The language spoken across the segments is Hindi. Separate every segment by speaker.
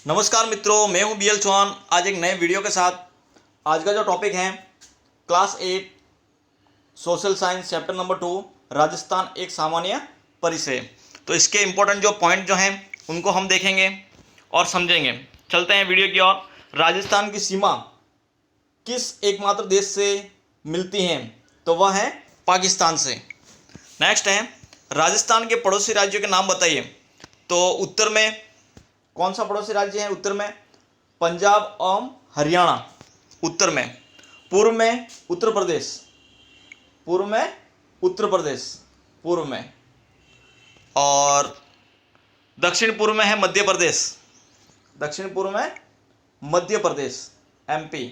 Speaker 1: नमस्कार मित्रों, मैं हूं बीएल चौहान। आज एक नए वीडियो के साथ। आज का जो टॉपिक है class 8 social science chapter number 2 Rajasthan एक सामान्य परिचय। तो इसके इम्पोर्टेंट जो पॉइंट जो हैं उनको हम देखेंगे और समझेंगे। चलते हैं वीडियो की ओर। राजस्थान की सीमा किस एकमात्र देश से मिलती है? तो वह है पाकिस्तान से। नेक्स्ट है, राजस्थान के पड़ोसी राज्यों के नाम बताइए। तो उत्तर में कौन सा पड़ोसी राज्य है? उत्तर में पंजाब एवं हरियाणा। उत्तर में। पूर्व में उत्तर प्रदेश। पूर्व में उत्तर प्रदेश। पूर्व में। और दक्षिण पूर्व में है मध्य प्रदेश। दक्षिण पूर्व में मध्य प्रदेश एमपी।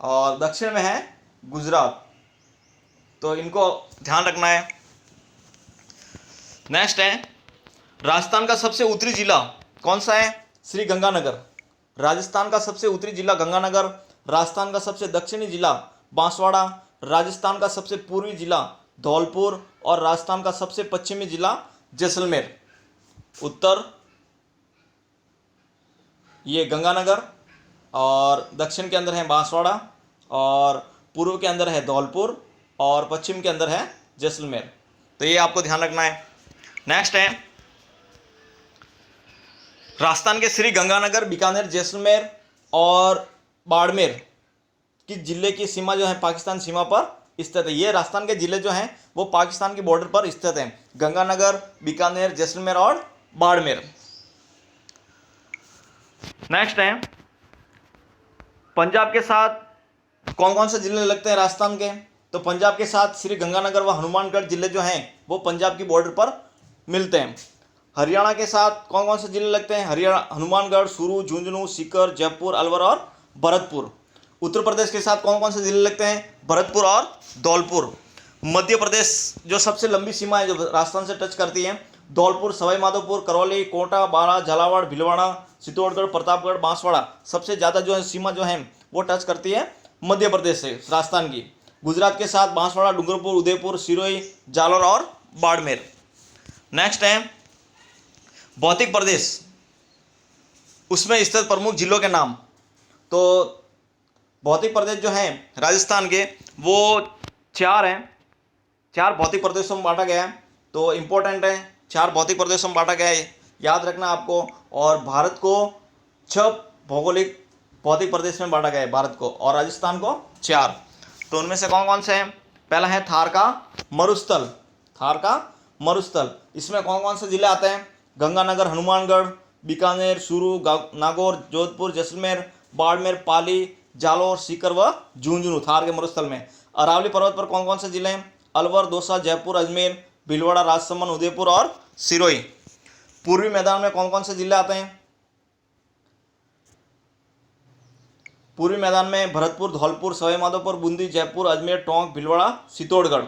Speaker 1: और दक्षिण में है गुजरात। तो इनको ध्यान रखना है। नेक्स्ट है, राजस्थान का सबसे उत्तरी जिला कौन सा है? श्री गंगानगर। राजस्थान का सबसे उत्तरी जिला गंगानगर। राजस्थान का सबसे दक्षिणी जिला बांसवाड़ा। राजस्थान का सबसे पूर्वी जिला धौलपुर। और राजस्थान का सबसे पश्चिमी जिला जैसलमेर। उत्तर ये गंगानगर, और दक्षिण के अंदर है बांसवाड़ा, और पूर्व के अंदर है धौलपुर, और पश्चिम के अंदर है जैसलमेर। तो ये आपको ध्यान रखना है। नेक्स्ट है, राजस्थान के श्री गंगानगर, बीकानेर, जैसलमेर और बाड़मेर की जिले की सीमा जो है पाकिस्तान सीमा पर स्थित है। ये राजस्थान के जिले जो हैं वो पाकिस्तान की बॉर्डर पर स्थित हैं। गंगानगर, बीकानेर, जैसलमेर और बाड़मेर। नेक्स्ट है, पंजाब के साथ कौन कौन से जिले लगते हैं राजस्थान के? तो पंजाब के साथ श्री गंगानगर व हनुमानगढ़ जिले जो हैं वो पंजाब की बॉर्डर पर मिलते हैं। हरियाणा के साथ कौन कौन से जिले लगते हैं? हरियाणा हनुमानगढ़, चूरू, झुंझुनू, सीकर, जयपुर, अलवर और भरतपुर। उत्तर प्रदेश के साथ कौन कौन से जिले लगते हैं? भरतपुर और धौलपुर। मध्य प्रदेश जो सबसे लंबी सीमा है जो राजस्थान से टच करती है, धौलपुर, सवाई माधोपुर, करौली, कोटा, बारा, झालावाड़, भीलवाड़ा, चित्तौड़गढ़, प्रतापगढ़, बांसवाड़ा, सबसे ज़्यादा जो है सीमा जो है वो टच करती है मध्य प्रदेश से राजस्थान की। गुजरात के साथ बांसवाड़ा, डूंगरपुर, उदयपुर, सिरोही, जालोर और बाड़मेर। नेक्स्ट है, भौतिक प्रदेश, उसमें स्थित प्रमुख जिलों के नाम। तो भौतिक प्रदेश जो हैं राजस्थान के वो 4 हैं। 4 भौतिक प्रदेशों में बांटा गया है। तो इम्पोर्टेंट है, 4 भौतिक प्रदेशों में बांटा गया है, याद रखना आपको। और भारत को 6 भौगोलिक भौतिक प्रदेश में बांटा गया है भारत को, और राजस्थान को 4। तो उनमें से कौन कौन से हैं? पहला है थार का मरुस्थल। थार का मरुस्थल, इसमें कौन कौन से जिले आते हैं? गंगानगर, हनुमानगढ़, बीकानेर, चूरू, नागौर, जोधपुर, जैसलमेर, बाड़मेर, पाली, जालोर, सीकर व झुंझुनू थार के मरुस्थल में। अरावली पर्वत पर कौन कौन से जिले हैं? अलवर, दौसा, जयपुर, अजमेर, भीलवाड़ा, राजसमंद, उदयपुर और सिरोही। पूर्वी मैदान में कौन कौन से जिले आते हैं? पूर्वी मैदान में भरतपुर, धौलपुर, सवाई माधोपुर, बूंदी, जयपुर, अजमेर, टोंक, भीलवाड़ा, चित्तौड़गढ़।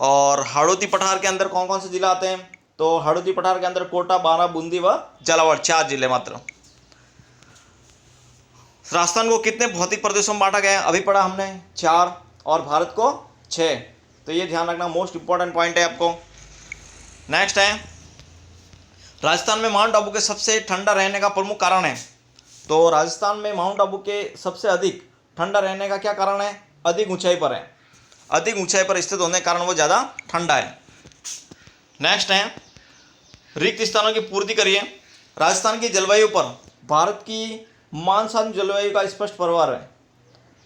Speaker 1: और हाड़ौती पठार के अंदर कौन कौन से जिले आते हैं? तो हाड़ौती पठार के अंदर कोटा, बारा, बूंदी व झालावाड़, 4 जिले मात्र। राजस्थान को कितने भौतिक प्रदेशों में बांटा गया है? अभी पढ़ा हमने 4, और भारत को 6। तो ये ध्यान रखना, मोस्ट इंपॉर्टेंट पॉइंट है आपको। नेक्स्ट है, राजस्थान में माउंट आबू के सबसे ठंडा रहने का प्रमुख कारण है। तो राजस्थान में माउंट आबू के सबसे अधिक ठंडा रहने का क्या कारण है? अधिक ऊंचाई पर है। अधिक ऊंचाई पर स्थित होने के कारण वो ज़्यादा ठंडा है। नेक्स्ट है, रिक्त स्थानों की पूर्ति करिए। राजस्थान की जलवायु पर भारत की मानसून जलवायु का स्पष्ट प्रभाव है।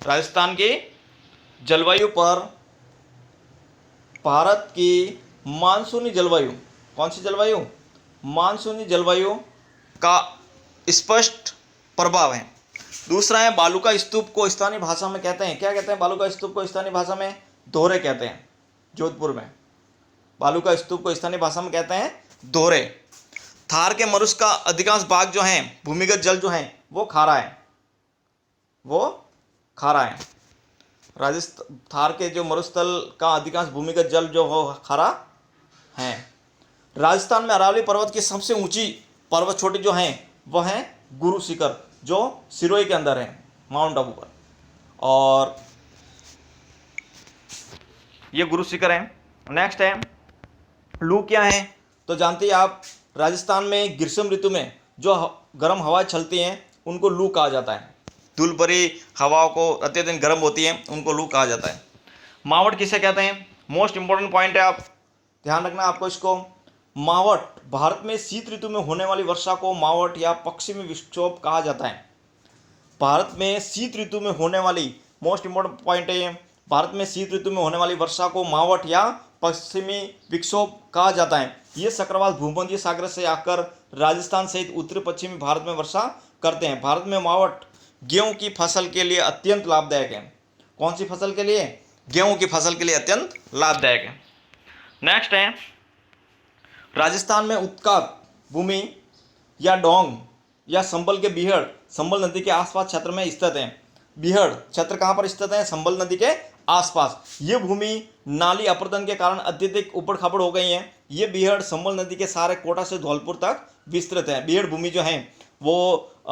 Speaker 1: राजस्थान की जलवायु पर भारत की मानसूनी जलवायु, कौन सी जलवायु? मानसूनी जलवायु का स्पष्ट प्रभाव है। दूसरा है, बालू का स्तूप को स्थानीय भाषा में कहते हैं, क्या कहते हैं? बालू का स्तूप को स्थानीय भाषा में दोहरे कहते हैं। जोधपुर में बालू का स्तूप को स्थानीय भाषा में कहते हैं दोहरे। थार के मरुस्थल का अधिकांश भाग जो है भूमिगत जल जो है वो खारा है। वो खारा है। राजस्थान थार के जो मरुस्थल का अधिकांश भूमिगत जल जो हो खारा है। राजस्थान में अरावली पर्वत की सबसे ऊंची पर्वत चोटी जो है वह है गुरु शिखर, जो सिरोही के अंदर है माउंट आबू पर। और ये गुरु शिखर है। नेक्स्ट है, लू क्या है? तो जानते हैं आप, राजस्थान में ग्रीष्म ऋतु में जो गर्म हवाएं चलती हैं उनको लू कहा जाता है। धूल भरी हवाओं को अत्यधिक गर्म होती है उनको लू कहा जाता है। मावट किसे कहते हैं? मोस्ट इंपॉर्टेंट पॉइंट है, आप ध्यान रखना आपको इसको। मावट, भारत में शीत ऋतु में होने वाली वर्षा को मावट या पश्चिमी विक्षोभ कहा जाता है। भारत में शीत ऋतु में होने वाली, मोस्ट इंपॉर्टेंट पॉइंट है ये, भारत में शीत ऋतु में होने वाली वर्षा को मावट या पश्चिमी विक्षोभ कहा जाता है। ये चक्रवात भूमध्य सागर से आकर राजस्थान सहित उत्तरी पश्चिमी भारत में वर्षा करते हैं। भारत में मावट गेहूं की फसल के लिए अत्यंत लाभदायक है। कौन सी फसल के लिए? गेहूं की फसल के लिए अत्यंत लाभदायक है। नेक्स्ट है, राजस्थान में उत्काक भूमि या डोंग या संबल के बीहड़ संबल नदी के आसपास क्षेत्र में स्थित है। बीहड़ क्षेत्र कहाँ पर स्थित है? संबल नदी के आसपास। ये भूमि नाली अपरदन के कारण अत्यधिक उबड़ खाबड़ हो गई है। ये बीहड़ संबल नदी के सारे कोटा से धौलपुर तक विस्तृत है। बीहड़ भूमि जो है वो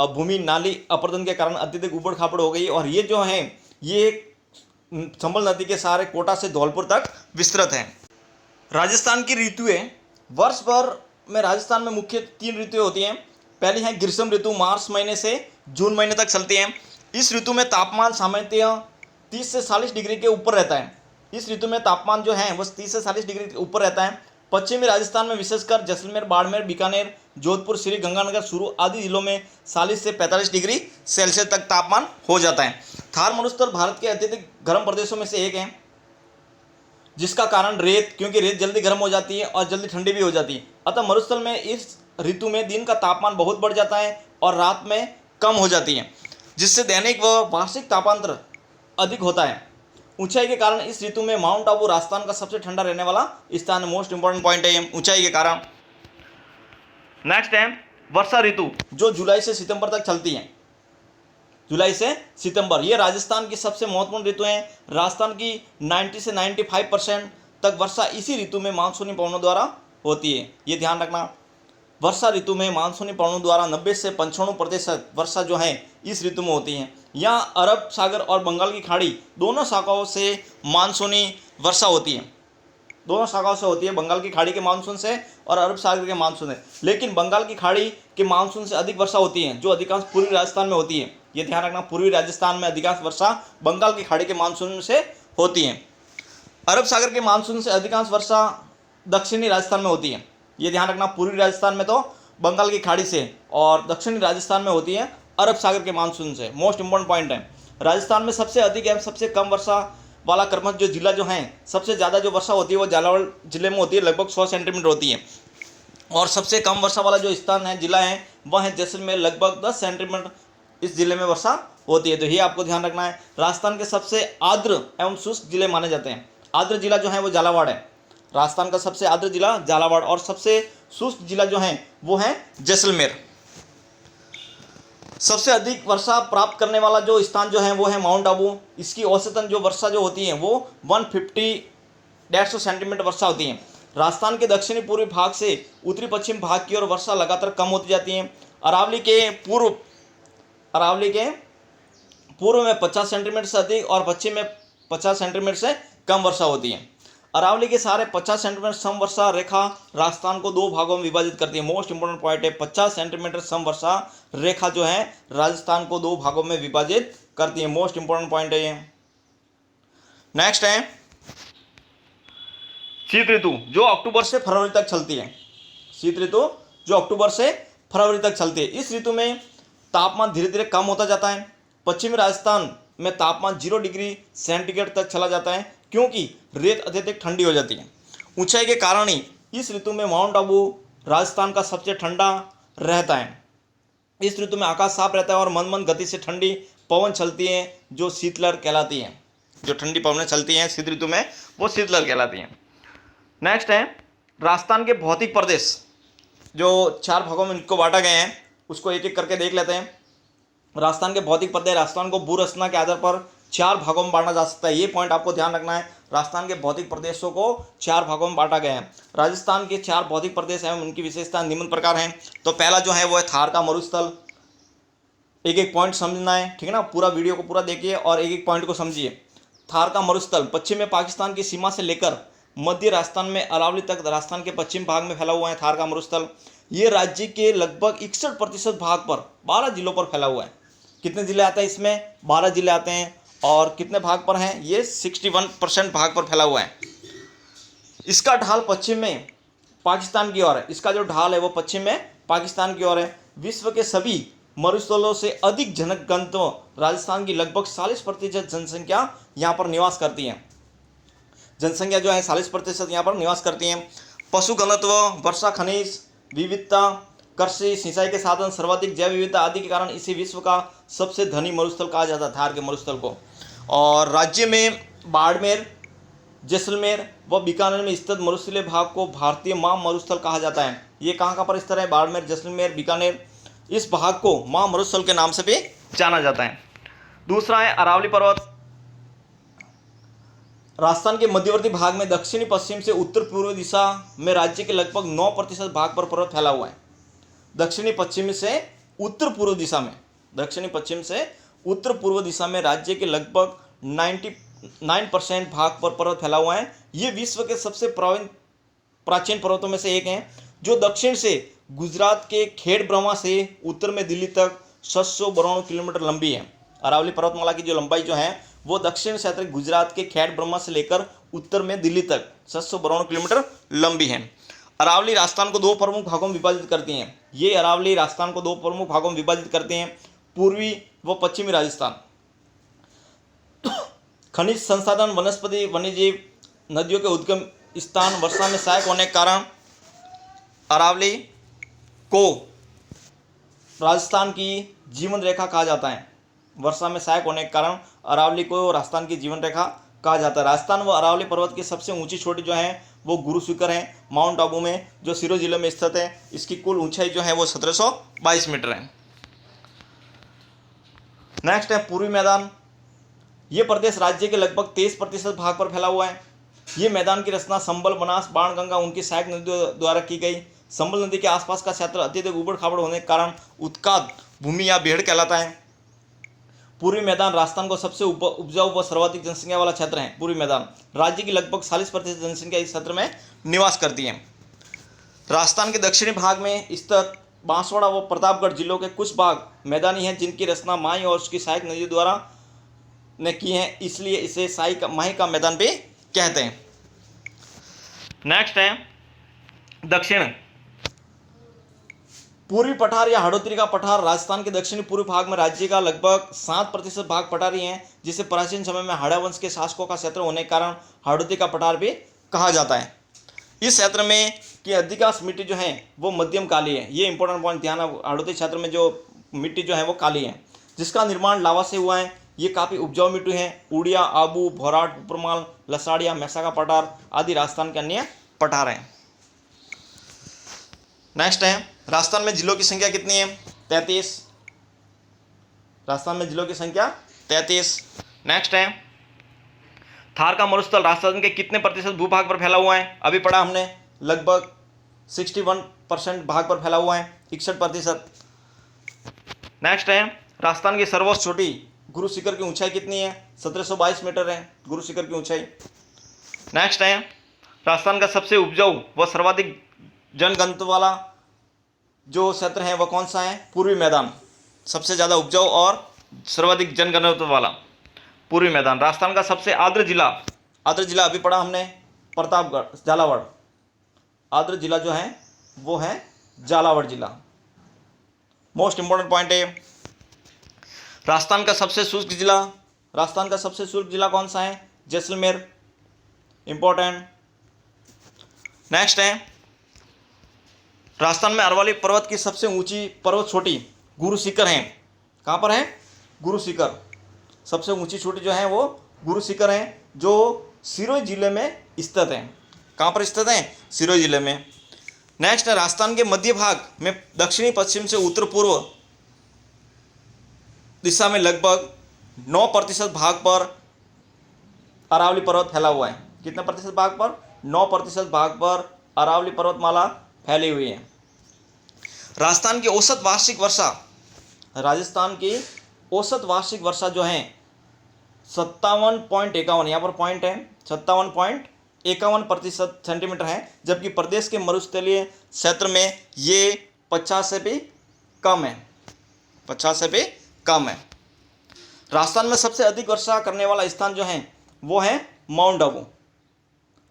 Speaker 1: भूमि नाली अपरदन के कारण अत्यधिक उबड़ खाबड़ हो गई है और ये जो है ये संबल नदी के सारे कोटा से धौलपुर तक विस्तृत है। राजस्थान की ऋतुएं, वर्ष भर में राजस्थान में मुख्य 3 ऋतुएं होती हैं। पहली है ग्रीष्म ऋतु, मार्च महीने से जून महीने तक चलती है। इस ऋतु में तापमान सामान्यतः 30 से 40 डिग्री के ऊपर रहता है। इस ऋतु में तापमान जो है वो 30 से 40 डिग्री के ऊपर रहता है। पश्चिमी राजस्थान में विशेषकर जैसलमेर, बाड़मेर, बीकानेर, जोधपुर, श्री गंगानगर, चूरू आदि जिलों में 40 से 45 डिग्री सेल्सियस तक तापमान हो जाता है। थार मरुस्थल भारत के अत्यधिक गर्म प्रदेशों में से एक है, जिसका कारण रेत, क्योंकि रेत जल्दी गर्म हो जाती है और जल्दी ठंडी भी हो जाती है। अतः मरुस्थल में इस ऋतु में दिन का तापमान बहुत बढ़ जाता है और रात में कम हो जाती है, जिससे दैनिक व वार्षिक तापांतर अधिक होता है। ऊंचाई के कारण इस ऋतु में माउंट आबू राजस्थान का सबसे ठंडा रहने वाला स्थान है। मोस्ट इंपॉर्टेंट पॉइंट है ये, ऊंचाई के कारण। नेक्स्ट है वर्षा ऋतु, जो जुलाई से सितंबर तक चलती है। जुलाई से सितंबर ये राजस्थान की सबसे महत्वपूर्ण ऋतु है। राजस्थान की 90 से 95% तक वर्षा इसी ऋतु में मानसूनी पवनों द्वारा होती है। ये ध्यान रखना, वर्षा ऋतु में मानसूनी पवनों द्वारा 90 से 95% वर्षा जो है इस ऋतु में होती है। यहाँ अरब सागर और बंगाल की खाड़ी दोनों शाखाओं से मानसूनी वर्षा होती है। दोनों शाखाओं से होती है, बंगाल की खाड़ी के मानसून से और अरब सागर के मानसून से। लेकिन बंगाल की खाड़ी के मानसून से अधिक वर्षा होती है, जो अधिकांश पूर्वी राजस्थान में होती है। ये ध्यान रखना, पूर्वी राजस्थान में अधिकांश वर्षा बंगाल की खाड़ी के मानसून से होती है। अरब सागर के मानसून से अधिकांश वर्षा दक्षिणी राजस्थान में होती है। ये ध्यान रखना, पूर्वी राजस्थान में तो बंगाल की खाड़ी से और दक्षिणी राजस्थान में होती है अरब सागर के मानसून से। मोस्ट इंपॉर्टेंट पॉइंट है। राजस्थान में सबसे अधिक एवं सबसे कम वर्षा वाला क्रमश जो जिला जो है, सबसे ज़्यादा जो वर्षा होती है वो झालावाड़ जिले में होती है, लगभग 100 सेंटीमीटर होती है। और सबसे कम वर्षा वाला जो स्थान है, जिला है, वह है जैसलमेर, लगभग 10 सेंटीमीटर इस जिले में वर्षा होती है। तो ये आपको ध्यान रखना है। राजस्थान के सबसे आर्द्र एवं शुष्क जिले माने जाते हैं। आर्द्र जिला जो है वो झालावाड़ है, राजस्थान का सबसे आर्द्र जिला झालावाड़, और सबसे शुष्क जिला जो है वो है जैसलमेर। सबसे अधिक वर्षा प्राप्त करने वाला जो स्थान जो है वो है माउंट आबू। इसकी औसतन जो वर्षा जो होती है वो 150 सेंटीमीटर वर्षा होती है। राजस्थान के दक्षिणी पूर्वी भाग से उत्तरी पश्चिम भाग की ओर वर्षा लगातार कम होती जाती है। अरावली के पूर्व में 50 सेंटीमीटर से अधिक और पश्चिम में 50 सेंटीमीटर से कम वर्षा होती है। अरावली के सारे 50 सेंटीमीटर सम वर्षा रेखा राजस्थान को 2 भागों में विभाजित करती है। मोस्ट इंपोर्टेंट पॉइंट है, 50 सेंटीमीटर सम वर्षा रेखा जो है राजस्थान को 2 भागों में विभाजित करती है। मोस्ट इंपोर्टेंट पॉइंट है ये। नेक्स्ट है शीत ऋतु, जो अक्टूबर से फरवरी तक चलती है। शीत ऋतु जो अक्टूबर से फरवरी तक चलती है। इस ऋतु में तापमान धीरे धीरे कम होता जाता है। पश्चिमी राजस्थान में तापमान 0 डिग्री सेंटीग्रेड तक चला जाता है, क्योंकि रेत अत्यधिक ठंडी हो जाती है। ऊंचाई के कारण ही इस ऋतु में माउंट आबू राजस्थान का सबसे ठंडा रहता है। इस ऋतु में आकाश साफ रहता है और मंद मंद गति से ठंडी पवन चलती है, जो शीतलहर कहलाती है। जो ठंडी पवनें चलती हैं शीत ऋतु में वो शीतलहर कहलाती हैं। नेक्स्ट है राजस्थान के भौतिक प्रदेश, जो 4 भागों में इनको बांटा गए हैं, उसको एक एक करके देख लेते हैं। राजस्थान के भौतिक प्रदेश, राजस्थान को भू रचना के आधार पर 4 भागों में बांटा जा सकता है। ये पॉइंट आपको ध्यान रखना है। राजस्थान के भौतिक प्रदेशों को 4 भागों में बांटा गया है। राजस्थान के 4 भौतिक प्रदेश एवं उनकी विशेषता निम्न प्रकार हैं। तो पहला जो है वो है थार का मरुस्थल। एक एक पॉइंट समझना है, ठीक है ना। पूरा वीडियो को पूरा देखिए और एक एक पॉइंट को समझिए। थार का मरुस्थल पश्चिम में पाकिस्तान की सीमा से लेकर मध्य राजस्थान में अरावली तक राजस्थान के पश्चिम भाग में फैला हुआ है थार का मरुस्थल। ये राज्य के लगभग 61% भाग पर 12 जिलों पर फैला हुआ है। कितने जिले आते हैं इसमें? 12 जिले आते हैं। और कितने भाग पर हैं? ये 61% भाग पर फैला हुआ है। इसका ढाल पश्चिम में पाकिस्तान की ओर है। इसका जो ढाल है वो पश्चिम में पाकिस्तान की ओर है। विश्व के सभी मरुस्थलों से अधिक जनघनत्व राजस्थान की लगभग 40% जनसंख्या यहाँ पर निवास करती है। जनसंख्या जो है 40% यहाँ पर निवास करती है। पशु घनत्व, वर्षा खनिज विविधता, कृषि, सिंचाई के साधन, सर्वाधिक जैव विविधता आदि के कारण इसे विश्व का सबसे धनी मरुस्थल कहा जाता है, थार के मरुस्थल को। और राज्य में बाड़मेर, जैसलमेर व बीकानेर में स्थित मरुस्थलीय भाग को भारतीय मां मरुस्थल कहा जाता है। ये कहाँ पर स्थित है? बाड़मेर, जैसलमेर, बीकानेर। इस भाग को मां मरुस्थल के नाम से भी जाना जाता है। दूसरा है अरावली पर्वत। राजस्थान के मध्यवर्ती भाग में दक्षिणी पश्चिम से उत्तर पूर्व दिशा में राज्य के लगभग 9% भाग पर पर्वत फैला हुआ है। दक्षिणी पश्चिम से उत्तर पूर्व दिशा में, दक्षिणी पश्चिम से उत्तर पूर्व दिशा में राज्य के लगभग 99% भाग पर पर्वत फैला हुआ है। ये विश्व के सबसे प्राचीन पर्वतों में से एक हैं, जो दक्षिण से गुजरात के खेड़ ब्रह्मा से उत्तर में दिल्ली तक 792 किलोमीटर लंबी है। अरावली पर्वतमाला की जो लंबाई जो है वो दक्षिण से गुजरात के खेड़ ब्रह्मा से लेकर उत्तर में दिल्ली तक 792 किलोमीटर लंबी है। अरावली राजस्थान को 2 प्रमुख भागों में विभाजित करती हैं। ये अरावली राजस्थान को 2 प्रमुख भागों में विभाजित करते हैं, पूर्वी व पश्चिमी राजस्थान। खनिज संसाधन, वनस्पति, वन्यजीव, नदियों के उद्गम स्थान, वर्षा में सहायक होने के कारण अरावली को राजस्थान की जीवन रेखा कहा जाता है। वर्षा में सहायक होने के कारण अरावली को राजस्थान की जीवन रेखा कहा जाता है। राजस्थान व अरावली पर्वत की सबसे ऊंची चोटी जो है वो गुरु शिखर है, माउंट आबू में, जो सिरोही जिले में स्थित है। इसकी कुल ऊंचाई जो है वो 1722 मीटर है। नेक्स्ट है पूर्वी मैदान। ये प्रदेश राज्य के लगभग 23% भाग पर फैला हुआ है। ये मैदान की रचना संबल, बनास, बाणगंगा उनकी सहायक नदियों द्वारा की गई। संबल नदी के आसपास का क्षेत्र अत्यधिक उबड़ खाबड़ होने के कारण उत्काद भूमि या बेहड़ कहलाता है। पूर्वी मैदान राजस्थान को सबसे उपजाऊ व सर्वाधिक जनसंख्या वाला क्षेत्र है। पूर्वी मैदान राज्य की लगभग 40% जनसंख्या इस क्षेत्र में निवास करती है। राजस्थान के दक्षिणी भाग में स्थित बांसवाड़ा व प्रतापगढ़ जिलों के कुछ भाग मैदानी हैं, जिनकी रचना माही और उसकी सहायक नदियों द्वारा ने की है, इसलिए इसे माही का मैदान भी कहते हैं। नेक्स्ट है दक्षिण पूर्वी पठार या हाड़ोत्री का पठार। राजस्थान के दक्षिणी पूर्वी भाग में राज्य का लगभग 7% भाग पठारी है, जिसे प्राचीन समय में हाड़ा वंश के शासकों का क्षेत्र होने के कारण हाड़ोत्री का पठार भी कहा जाता है। इस क्षेत्र में की अधिकांश मिट्टी जो है वो मध्यम काली है। ये इंपॉर्टेंट पॉइंट ध्यान है, हाड़ोत्री क्षेत्र में जो मिट्टी जो है वो काली है, जिसका निर्माण लावा से हुआ है। ये काफ़ी उपजाऊ मिट्टी है। उड़िया, आबू, भौराट, उपरमाल, लसाड़िया, मैसा का पठार आदि राजस्थान के अन्य पठार हैं। नेक्स्ट है राजस्थान में जिलों की संख्या कितनी है? 33। राजस्थान में जिलों की संख्या 33। नेक्स्ट है थार का मरुस्थल राजस्थान के कितने प्रतिशत भूभाग पर फैला हुआ है? अभी पढ़ा हमने, लगभग 61% भाग पर फैला हुआ है, 61%। नेक्स्ट है राजस्थान की सर्वोच्च चोटी गुरु शिखर की ऊंचाई कितनी है? 1722 मीटर है गुरु शिखर की ऊंचाई। नेक्स्ट है राजस्थान का सबसे उपजाऊ व सर्वाधिक जनघनत्व वाला जो क्षेत्र है वह कौन सा है? पूर्वी मैदान। सबसे ज़्यादा उपजाऊ और सर्वाधिक जनघनत्व वाला पूर्वी मैदान। राजस्थान का सबसे आर्द्र जिला अभी पढ़ा हमने, प्रतापगढ़, झालावाड़। आर्द्र जिला जो है वो है झालावाड़ जिला। मोस्ट इंपॉर्टेंट पॉइंट है राजस्थान का सबसे शुष्क जिला कौन सा है? जैसलमेर। इंपॉर्टेंट। नेक्स्ट है राजस्थान में अरावली पर्वत की सबसे ऊंची पर्वत चोटी गुरु शिखर है। कहाँ पर है? गुरु शिखर। सबसे ऊंची चोटी जो है वो गुरु शिखर है, जो सिरोही जिले में स्थित है। कहाँ पर स्थित है? सिरोही जिले में। नेक्स्ट है राजस्थान के मध्य भाग में दक्षिणी पश्चिम से उत्तर पूर्व दिशा में लगभग 9% भाग पर अरावली पर्वत फैला हुआ है। कितने प्रतिशत भाग पर? 9% भाग पर अरावली पर्वतमाला फैली हुई है। राजस्थान की औसत वार्षिक वर्षा जो है 57.51, यहाँ पर पॉइंट है 57.51 51% सेंटीमीटर है, जबकि प्रदेश के मरुस्थलीय क्षेत्र में ये 50 से भी कम है, 50 से भी कम है। राजस्थान में सबसे अधिक वर्षा करने वाला स्थान जो है वो है माउंट आबू,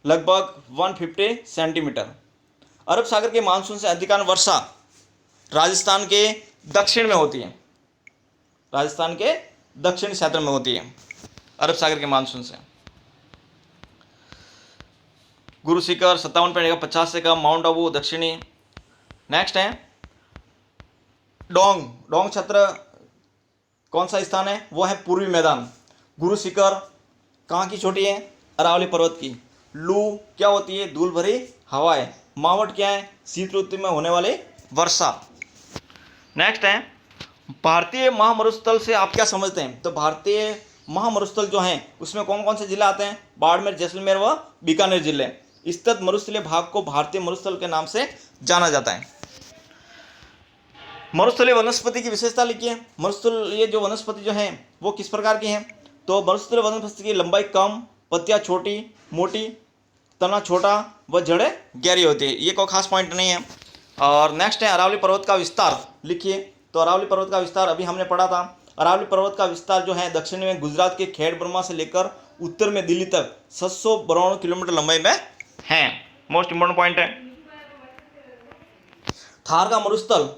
Speaker 1: लगभग 150 सेंटीमीटर। अरब सागर के मानसून से अधिकांश वर्षा राजस्थान के दक्षिण में होती है, राजस्थान के दक्षिण क्षेत्र में होती है अरब सागर के मानसून से। गुरु शिखर 57.50 से कम, माउंट आबू दक्षिणी। नेक्स्ट है डोंग क्षेत्र कौन सा स्थान है, वो है पूर्वी मैदान। गुरु शिखर कहाँ की चोटी है, अरावली पर्वत की। लू क्या होती है, धूल भरी हवाएं। मावट क्या है, शीत ऋतु में होने वाली वर्षा। नेक्स्ट है भारतीय महामरुस्थल से आप क्या समझते हैं, तो भारतीय महामरुस्थल जो हैं उसमें कौन कौन से जिले आते हैं, बाड़मेर, जैसलमेर व बीकानेर जिले। स्थित मरुस्थलीय भाग को भारतीय मरुस्थल के नाम से जाना जाता है। मरुस्थलीय वनस्पति की विशेषता लिखिए। मरुस्थलीय जो वनस्पति जो है वो किस प्रकार की है, तो मरुस्थलीय वनस्पति की लंबाई कम, पत्तियां छोटी मोटी, तना छोटा व जड़ें गहरी होती है। ये कोई खास पॉइंट नहीं है। और नेक्स्ट है अरावली पर्वत का विस्तार लिखिए। तो अरावली पर्वत का विस्तार अभी हमने पढ़ा था। अरावली पर्वत का विस्तार जो है दक्षिण में गुजरात के खेड़ ब्रह्मा से लेकर उत्तर में दिल्ली तक 792 किलोमीटर लंबाई में है। मोस्ट इंपोर्टेंट पॉइंट है। थार का मरुस्थल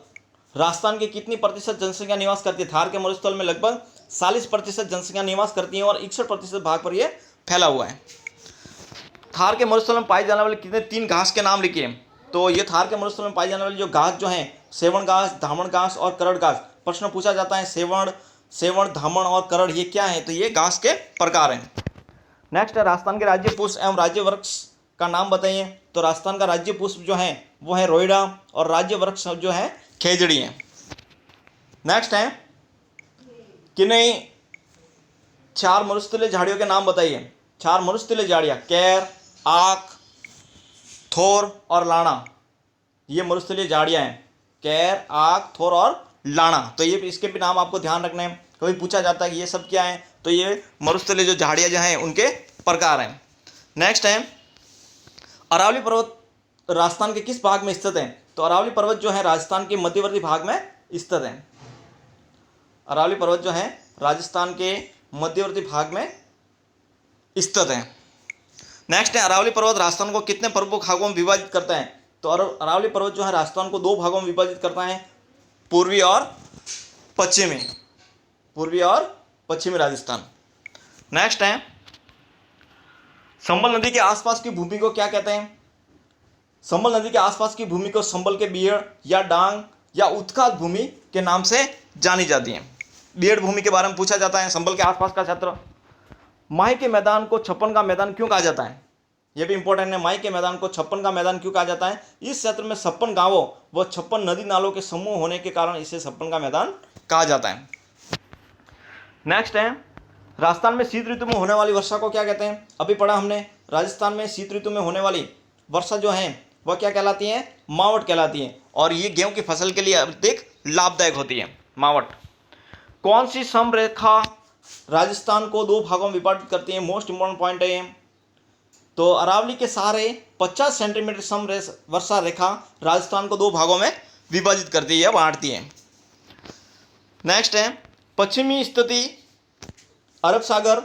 Speaker 1: राजस्थान की कितनी प्रतिशत जनसंख्या निवास करती है, थार के मरुस्थल में लगभग 40% जनसंख्या निवास करती है और 61% भाग पर यह फैला हुआ है। थार के मरुस्थल में पाई जाने वाले कितने 3 घास के नाम लिखिए। तो ये थार के मरुस्थल में पाई जाने वाली जो घास जो है सेवण घास, धामण घास और करड़ घास। प्रश्न पूछा जाता है सेवण धामण और करड़ ये क्या है, तो ये घास के प्रकार हैं। नेक्स्ट है राजस्थान के राज्य पुष्प एवं राज्य वृक्ष का नाम बताइए। तो राजस्थान का राज्य पुष्प जो है वो है रोइडा और राज्य वृक्ष जो है खेजड़ी है। नेक्स्ट है किन्हीं 4 मरुस्थलीय झाड़ियों के नाम बताइए। 4 मरुस्थलीय झाड़ियाँ कैर, आक, थोर और लाणा, ये मरुस्थलीय झाड़ियाँ हैं। कैर, आक, थोर और लाणा, तो ये इसके भी नाम आपको ध्यान रखने हैं। कभी पूछा जाता है कि ये सब क्या है, तो ये मरुस्थलीय जो झाड़ियाँ जो हैं उनके प्रकार हैं। नेक्स्ट है अरावली पर्वत राजस्थान के किस भाग में स्थित है। तो अरावली पर्वत जो है राजस्थान के मध्यवर्ती भाग में स्थित है। अरावली पर्वत जो है राजस्थान के मध्यवर्ती भाग में स्थित है। नेक्स्ट है अरावली पर्वत राजस्थान को कितने प्रमुख भागों में विभाजित करता है। तो अरावली पर्वत जो है राजस्थान को 2 भागों में विभाजित करता है, पूर्वी और पश्चिमी, पूर्वी और पश्चिमी राजस्थान। नेक्स्ट है संबल नदी के आसपास की भूमि को क्या कहते हैं। संबल नदी के आसपास की भूमि को संबल के बियड़ या डांग या उत्खात भूमि के नाम से जानी जाती है। बियड़ भूमि के बारे में पूछा जाता है। संबल के आसपास का क्षेत्र। माही के मैदान को छप्पन का मैदान क्यों कहा जाता है, यह भी इंपॉर्टेंट है। माही के मैदान को छप्पन का मैदान क्यों कहा जाता है, इस क्षेत्र में 56 गांवों व 56 नदी नालों के समूह होने के कारण इसे छप्पन का मैदान कहा जाता है। नेक्स्ट है राजस्थान में शीत ऋतु में होने वाली वर्षा को क्या कहते हैं। अभी पढ़ा हमने, राजस्थान में शीत ऋतु में होने वाली वर्षा जो है वह क्या कहलाती है, मावट कहलाती है। और ये गेहूं की फसल के लिए अधिक लाभदायक होती है मावट। कौन सी समरेखा राजस्थान को 2 भागों में विभाजित करती है, मोस्ट इंपोर्टेंट पॉइंट है ये। तो अरावली के सहारे 50 सेंटीमीटर सम वर्षा रेखा राजस्थान को 2 भागों में विभाजित करती है, बांटती है। नेक्स्ट है पश्चिमी स्थिति अरब सागर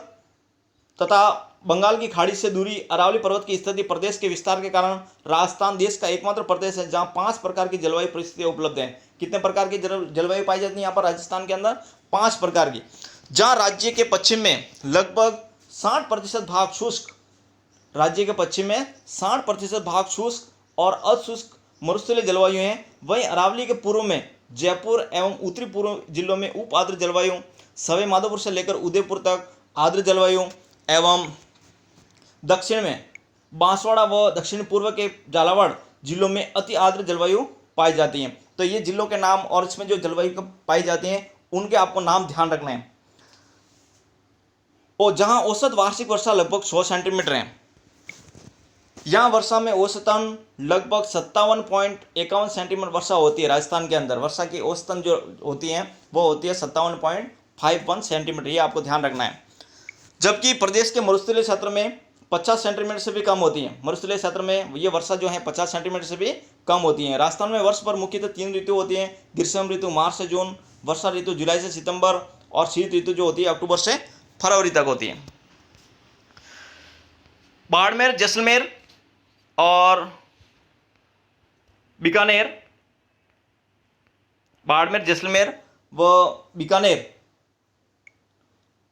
Speaker 1: तथा बंगाल की खाड़ी से दूरी अरावली पर्वत की स्थिति प्रदेश के विस्तार के कारण राजस्थान देश का एकमात्र प्रदेश है जहां 5 प्रकार की जलवायु परिस्थितियां उपलब्ध हैं। कितने प्रकार की जलवायु पाई जाती है यहाँ पर राजस्थान के अंदर, 5 प्रकार की। जहां राज्य के पश्चिम में लगभग 60% भाग शुष्क, राज्य के पश्चिम में 60% भाग शुष्क और अशुष्क मरुस्थलीय जलवायु है। वहीं अरावली के पूर्व में जयपुर एवं उत्तरी पूर्व जिलों में उप आर्द्र जलवायु, सवाई माधोपुर से लेकर उदयपुर तक आर्द्र जलवायु एवं दक्षिण में बांसवाड़ा व दक्षिण पूर्व के झालावाड़ जिलों में अति आर्द्र जलवायु पाई जाती है। तो ये जिलों के नाम और इसमें जो जलवायु पाई जाती है उनके आपको नाम ध्यान रखना है। और जहां औसत वार्षिक वर्षा लगभग 100 सेंटीमीटर है, यहाँ वर्षा में औसतन लगभग 57.51 सेंटीमीटर वर्षा होती है। राजस्थान के अंदर वर्षा की औसतन जो होती है वो होती है 57.51 सेंटीमीटर, ये आपको ध्यान रखना है। जबकि प्रदेश के मरुस्थलीय क्षेत्र में 50 सेंटीमीटर से भी कम होती है। मरुस्थलीय क्षेत्र में ये वर्षा जो है 50 सेंटीमीटर से भी कम होती है। राजस्थान में वर्ष पर मुख्यतः 3 ऋतु होती हैं। ग्रीष्म ऋतु मार्च से जून, वर्षा ऋतु जुलाई से सितंबर और शीत ऋतु जो होती है अक्टूबर से फरवरी तक होती है। बाड़मेर, जैसलमेर और बीकानेर, बाड़मेर, जैसलमेर व बीकानेर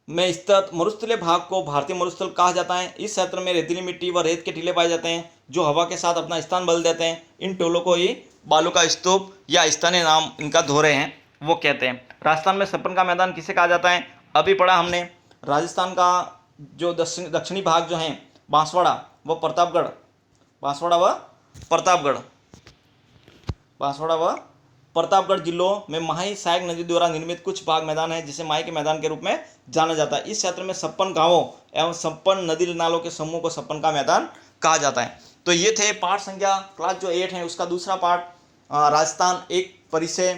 Speaker 1: में स्थित मरुस्थलीय भाग को भारतीय मरुस्थल कहा जाता है। इस क्षेत्र में रेतीली मिट्टी व रेत के टीले पाए जाते हैं जो हवा के साथ अपना स्थान बदल देते हैं। इन टीलों को ही बालू का स्तूप या स्थानीय नाम इनका धोरे हैं वो कहते हैं। राजस्थान में सपन का मैदान किसे कहा जाता है? अभी पढ़ा हमने। राजस्थान का जो दक्षिणी भाग जो है बांसवाड़ा व प्रतापगढ़, बांसवाड़ा व प्रतापगढ़, बांसवाड़ा व प्रतापगढ़ जिलों में माही सहायक नदी द्वारा निर्मित कुछ भाग मैदान है जिसे माही के मैदान के रूप में जाना जाता है। इस क्षेत्र में 56 गांवों एवं 56 नदी नालों के समूह को 56 का मैदान कहा जाता है। तो ये थे पाठ संख्या क्लास जो 8 है उसका दूसरा पार्ट, राजस्थान एक परिचय।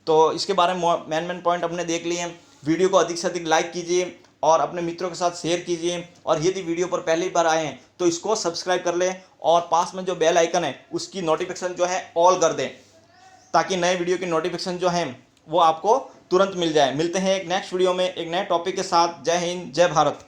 Speaker 1: तो इसके बारे में मेन पॉइंट अपने देख लिए। वीडियो को अधिक से अधिक लाइक कीजिए और अपने मित्रों के साथ शेयर कीजिए, और यदि वीडियो पर पहली बार आए हैं तो इसको सब्सक्राइब कर लें और पास में जो बेल आइकन है उसकी नोटिफिकेशन जो है ऑल कर दें ताकि नए वीडियो की नोटिफिकेशन जो है वो आपको तुरंत मिल जाए। मिलते हैं एक नेक्स्ट वीडियो में एक नए टॉपिक के साथ। जय हिंद, जय भारत।